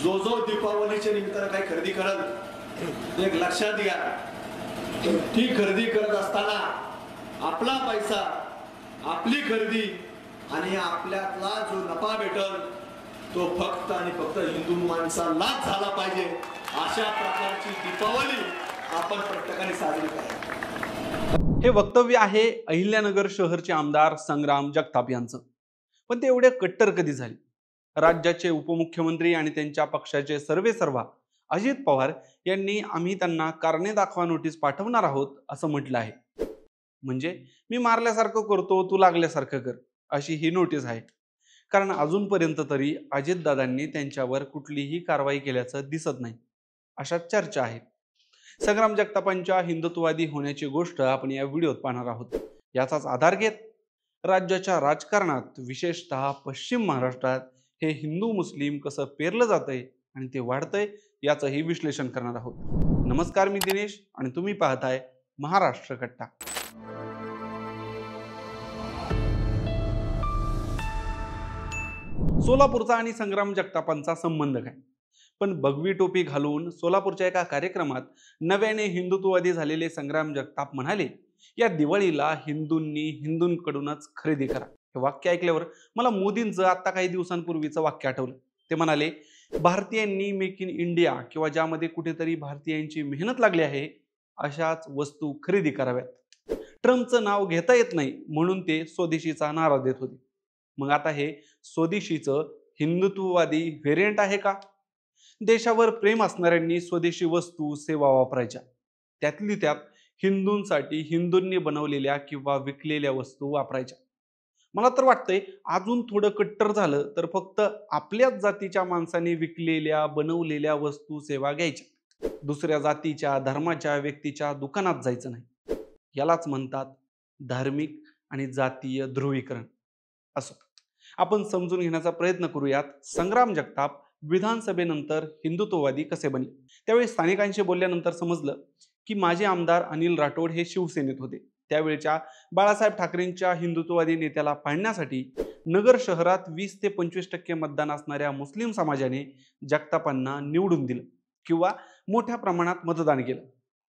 जो जो दीपावलीच्या निमित्तानं काही खरेदी करत एक लक्षात घ्या, ती खरेदी करत असताना आपला पैसा, आपली खरेदी आणि आपल्यातला जो नफा भेटल तो फक्त आणि फक्त हिंदू माणसालाच झाला पाहिजे। अशा प्रकारची दीपावली आपण प्रत्येकाने साजरी करावी। हे वक्तव्य आहे अहिल्यानगर शहरचे आमदार संग्राम जगताप यांचं। पण ते एवढे कट्टर कधी झाले? राज्याचे उपमुख्यमंत्री आणि त्यांच्या पक्षाचे सर्वेसर्वा अजित पवार यांनी आम्ही त्यांना कारणे दाखवा नोटीस पाठवणार आहोत असं म्हटलं आहे। म्हणजे मी मारल्यासारखं करतो, तू लागल्यासारखं कर, अशी ही नोटीस आहे। कारण अजूनपर्यंत तरी अजितदादांनी त्यांच्यावर कुठलीही कारवाई केल्याचं दिसत नाही, अशा चर्चा आहेत। संग्राम जगतापांच्या हिंदुत्ववादी होण्याची गोष्ट आपण या व्हिडिओत पाहणार आहोत। याचाच आधार घेत राज्याच्या राजकारणात, विशेषतः पश्चिम महाराष्ट्रात हे हिंदू मुस्लिम कसं पेरलं जातंय आणि ते वाढतंय याचंही विश्लेषण करणार आहोत। नमस्कार, मी दिनेश आणि तुम्ही पाहताय महाराष्ट्र कट्टा। सोलापूरचा आणि संग्राम जगतापांचा संबंध काय? पण भगवी टोपी घालून सोलापूरच्या एका कार्यक्रमात नव्याने हिंदुत्ववादी झालेले संग्राम जगताप म्हणाले, या दिवाळीला हिंदूंनी हिंदूंकडूनच खरेदी करा। हे वाक्य ऐकल्यावर मला मोदींचं आता काही दिवसांपूर्वीचं वाक्य आठवलं। ते म्हणाले, भारतीयांनी मेक इन इंडिया किंवा ज्यामध्ये कुठेतरी भारतीयांची मेहनत लागली आहे अशाच वस्तू खरेदी कराव्यात। ट्रम्पचं नाव घेता येत नाही म्हणून ते स्वदेशीचा नारा देत होते। मग आता हे स्वदेशीचं हिंदुत्ववादी व्हेरियंट आहे का? देशावर प्रेम असणाऱ्यांनी स्वदेशी वस्तू सेवा वापरायच्या, त्यातली त्यात हिंदूंसाठी हिंदूंनी बनवलेल्या किंवा विकलेल्या वस्तू वापरायच्या। मला तर वाटतंय अजून थोडं कट्टर झालं तर फक्त आपल्याच जातीच्या माणसांनी विकलेल्या बनवलेल्या वस्तू सेवा घ्यायच्या, दुसऱ्या जातीच्या धर्माच्या व्यक्तीच्या दुकानात जायचं नाही। यालाच म्हणतात धार्मिक आणि जातीय ध्रुवीकरण। असो, आपण समजून घेण्याचा प्रयत्न करूयात संग्राम जगताप विधानसभेनंतर हिंदुत्ववादी कसे बनले। त्यावेळी स्थानिकांशी बोलल्यानंतर समजलं की माझे आमदार अनिल राठोड हे शिवसेनेत होते। त्यावेळच्या बाळासाहेब ठाकरेंच्या हिंदुत्ववादी नेत्याला पाडण्यासाठी नगर शहरात 20 ते 25% मतदान असणाऱ्या मुस्लिम समाजाने जगतापांना निवडून दिलं किंवा मोठ्या प्रमाणात मतदान केलं।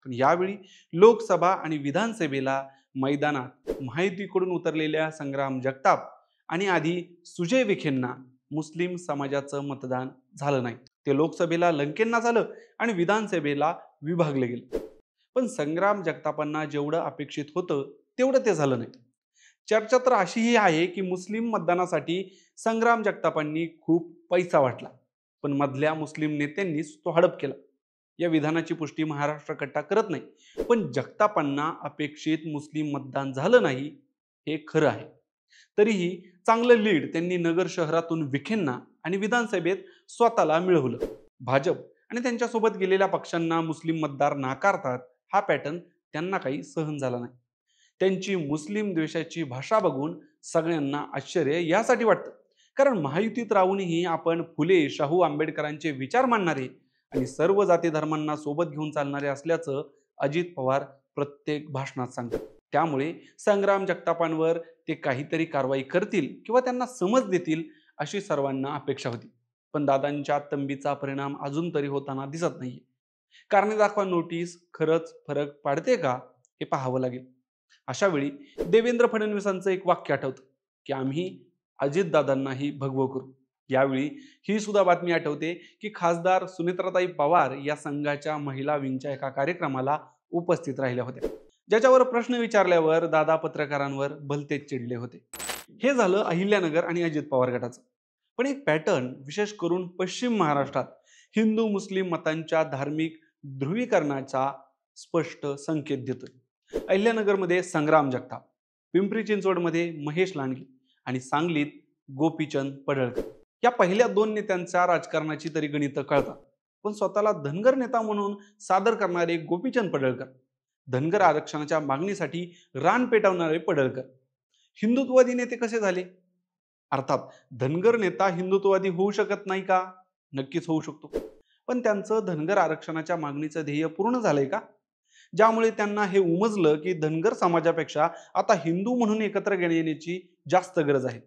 पण यावेळी लोकसभा आणि विधानसभेला मैदानात महायुतीकडून उतरलेल्या संग्राम जगताप आणि आधी सुजय विखेंना मुस्लिम समाजाचं मतदान झालं नाही। ते लोकसभेला लंकेंना झालं आणि विधानसभेला विभागले गेले। पण संग्राम जगतापांना जेवढं अपेक्षित होतं तेवढं ते झालं नाही। चर्चा तर अशीही आहे की मुस्लिम मतदानासाठी संग्राम जगतापांनी खूप पैसा वाटला, पण मधल्या मुस्लिम नेत्यांनीच तो हडप केला। या विधानाची पुष्टी महाराष्ट्र कट्टा करत नाही, पण जगतापांना अपेक्षित मुस्लिम मतदान झालं नाही हे खरं आहे। तरीही चांगलं लीड त्यांनी नगर शहरातून विखेंना आणि विधानसभेत स्वतःला मिळवलं। भाजप आणि त्यांच्यासोबत गेलेल्या पक्षांना मुस्लिम मतदार नाकारतात हा पॅटर्न त्यांना काही सहन झाला नाही। त्यांची मुस्लिम द्वेषाची भाषा बघून सगळ्यांना आश्चर्य यासाठी वाटतं कारण महायुतीत राहूनही आपण फुले, शाहू आंबेडकरांचे विचार मांडणारे आणि सर्व जाती धर्मांना सोबत घेऊन चालणारे असल्याचं अजित पवार प्रत्येक भाषणात सांगतात। त्यामुळे संग्राम जगतापांवर ते काहीतरी कारवाई करतील किंवा त्यांना समज देतील अशी सर्वांना अपेक्षा होती। पण दादांच्या तंबीचा परिणाम अजून तरी होताना दिसत नाहीये। कारणे दाखवा नोटीस खरंच फरक पाडते का हे पाहावं लागेल। अशा वेळी देवेंद्र फडणवीसांचं एक वाक्य आठवतं की आम्ही अजितदादांनाही भगवं करू। यावेळी ही सुद्धा बातमी आठवते की खासदार सुनेत्राताई पवार या संघाच्या महिला विंगच्या एका कार्यक्रमाला उपस्थित राहिल्या होत्या, ज्याच्यावर प्रश्न विचारल्यावर दादा पत्रकारांवर भलतेच चिडले होते। हे झालं अहिल्यानगर आणि अजित पवार गटाचं। पण एक पॅटर्न विशेष करून पश्चिम महाराष्ट्रात हिंदू मुस्लिम मतांच्या धार्मिक ध्रुवीकरणाचा स्पष्ट संकेत देतोय। अहिल्यानगरमध्ये संग्राम जगताप, पिंपरी चिंचवडमध्ये महेश लांडगे आणि सांगलीत गोपीचंद पडळकर या पहिल्या दोन नेत्यांच्या राजकारणाची तरी गणितं कळतात। पण स्वतःला धनगर नेता म्हणून सादर करणारे गोपीचंद पडळकर, धनगर आरक्षणाच्या मागणीसाठी रान पेटवणारे पडळकर हिंदुत्ववादी नेते कसे झाले? अर्थात धनगर नेता हिंदुत्ववादी होऊ शकत नाही का? नक्कीच होऊ शकतो, पण त्यांचं धनगर आरक्षणाच्या मागणीचं ध्येय पूर्ण झालंय का? ज्यामुळे त्यांना हे उमजलं की धनगर समाजापेक्षा आता हिंदू म्हणून एकत्र येण्याची जास्त गरज आहे।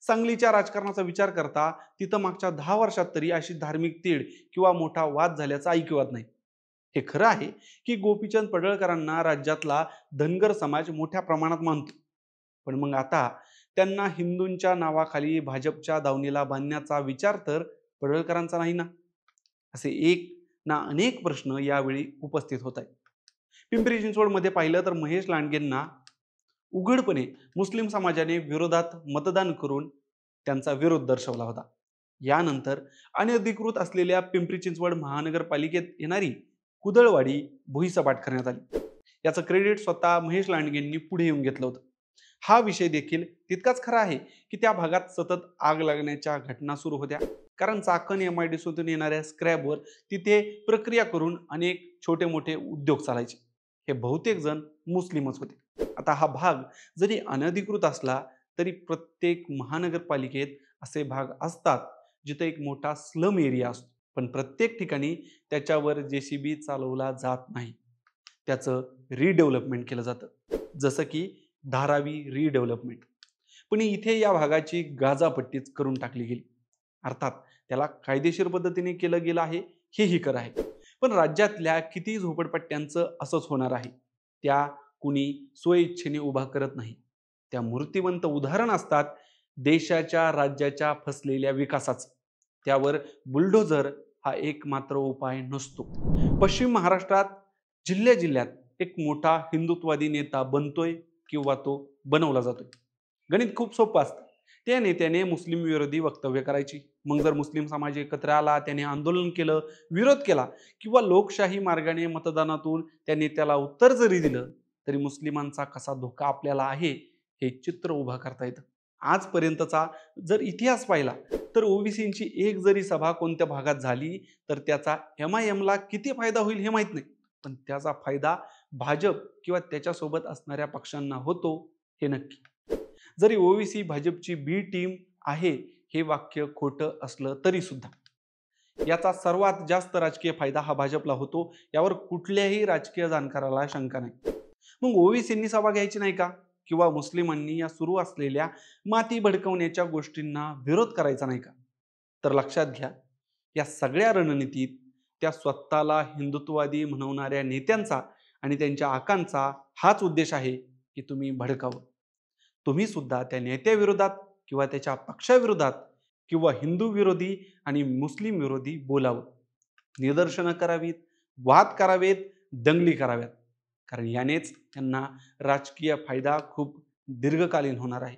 सांगलीच्या राजकारणाचा विचार करता तिथं मागच्या 10 वर्षात तरी अशी धार्मिक तीड किंवा मोठा वाद झाल्याचा ऐकिवात नाही. हे खरं आहे की गोपीचंद पडळकरांना राज्यातला धनगर समाज मोठ्या प्रमाणात मानतो. पण मग आता त्यांना हिंदूंच्या नावाखाली भाजपच्या दावणीला बांधण्याचा विचार तर पडळकरांचा नाही ना? असे एक ना अनेक प्रश्न यावेळी उपस्थित होत आहेत. पिंपरी चिंचवडमध्ये पाहिलं तर महेश लांडगेंना उघडपणे मुस्लिम समाजाने विरोधात मतदान करून त्यांचा विरोध दर्शवला होता. यानंतर अनधिकृत असलेल्या पिंपरी चिंचवड महानगरपालिकेत येणारी कुदळवाडी भुईसपाट करण्यात आली. याचं क्रेडिट स्वतः महेश लांडगेंनी पुढे येऊन घेतलं होतं. हा विषय देखील तितकाच खरा आहे की त्या भागात सतत आग लागण्याच्या घटना सुरू होत्या, कारण चाकण MIDCतून येणाऱ्या स्क्रॅबवर तिथे प्रक्रिया करून अनेक छोटे मोठे उद्योग चालायचे. हे बहुतेक जण मुस्लिमच होते. आता हा भाग जरी अनधिकृत असला तरी प्रत्येक महानगरपालिकेत असे भाग असतात जिथे एक मोठा स्लम एरिया असतो, पण प्रत्येक ठिकाणी त्याच्यावर JCB चालवला जात नाही. त्याचं रिडेव्हलपमेंट केलं जातं, जसं की धारावी रिडेव्हलपमेंट. पण इथे या भागाची गाजापट्टीच करून टाकली गेली. अर्थात त्याला कायदेशीर पद्धतीने केलं गेलं आहे, हेही खरं आहे. पण राज्यातल्या किती झोपडपट्ट्यांचं असंच होणार आहे? त्या कुणी स्वइच्छेने उभा करत नाही. त्या मूर्तिवंत उदाहरण असतात देशाच्या राज्याच्या फसलेल्या विकासाचं. त्यावर बुलडोझर हा एकमात्र उपाय नसतो. पश्चिम महाराष्ट्रात जिल्ह्यात एक मोठा हिंदुत्ववादी नेता बनतोय किंवा तो बनवला जातोय. गणित खूप सोपं असतं. त्या नेत्याने मुस्लिम विरोधी वक्तव्य करायची. मग जर मुस्लिम समाज एकत्र आला, त्याने आंदोलन केलं, विरोध केला किंवा लोकशाही मार्गाने मतदानातून त्या नेत्याला उत्तर जरी दिलं, तरी मुस्लिमांचा कसा धोका आपल्याला आहे हे चित्र उभा करता येतं. आजपर्यंतचा जर इतिहास पाहिला तर ओबीसींची एक जरी सभा कोणत्या भागात झाली तर त्याचा MIMला किती फायदा होईल हे माहीत नाही, पण त्याचा फायदा भाजप किंवा त्याच्यासोबत असणाऱ्या पक्षांना होतो हे नक्की. जरी ओबीसी भाजपची बी टीम आहे हे वाक्य खोटं असलं तरी सुद्धा याचा सर्वात जास्त राजकीय फायदा हा भाजपला होतो, यावर कुठल्याही राजकीय जाणकाराला शंका नाही. मग ओबीसींनी सभा घ्यायची नाही का? किंवा मुस्लिमांनी या सुरू असलेल्या माती भडकवण्याच्या गोष्टींना विरोध करायचा नाही का? तर लक्षात घ्या, या सगळ्या रणनीतीत त्या स्वतःला हिंदुत्ववादी म्हणवणाऱ्या नेत्यांचा आणि त्यांच्या आकांचा हाच उद्देश आहे की तुम्ही भडकावं. तुम्ही सुद्धा त्या नेत्याविरोधात किंवा त्याच्या पक्षाविरोधात किंवा हिंदू विरोधी आणि मुस्लिम विरोधी बोलावं, निदर्शनं करावीत, वाद करावेत, दंगली कराव्यात, कारण यानेच त्यांना राजकीय फायदा खूप दीर्घकालीन होणार आहे.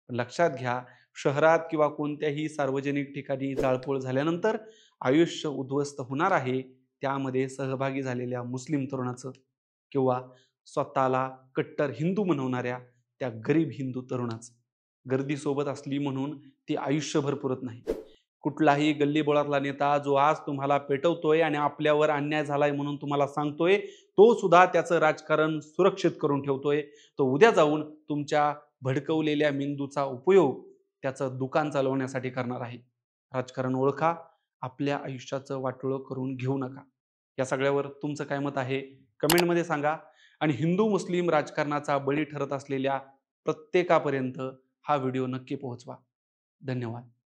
लक्षात घ्या, शहरात किंवा कोणत्याही सार्वजनिक ठिकाणी जाळपोळ झाल्यानंतर आयुष्य उद्ध्वस्त होणार आहे त्यामध्ये सहभागी झालेल्या मुस्लिम तरुणाचं किंवा स्वतःला कट्टर हिंदू म्हणवणाऱ्या त्या गरीब हिंदू तरुणाचं. गर्दी सोबत असली म्हणून ती आयुष्यभर पुरत नाही. कुठलाही गल्लीबोळातला नेता जो आज तुम्हाला पेटवतोय आणि आपल्यावर अन्याय झालाय म्हणून तुम्हाला सांगतोय, तो सुद्धा त्याचं राजकारण सुरक्षित करून ठेवतोय. तो उद्या जाऊन तुमच्या भडकवलेल्या मेंदूचा उपयोग त्याचं दुकान चालवण्यासाठी करणार आहे. राजकारण ओळखा, आपल्या आयुष्याचं वाटोळं करून घेऊ नका. या सगळ्यावर तुमचं काय मत आहे कमेंटमध्ये सांगा. आणि हिंदू मुस्लिम राजकारणाचा बळी ठरत असलेल्या प्रत्येकापर्यंत हा व्हिडिओ नक्की पोहोचवा. धन्यवाद.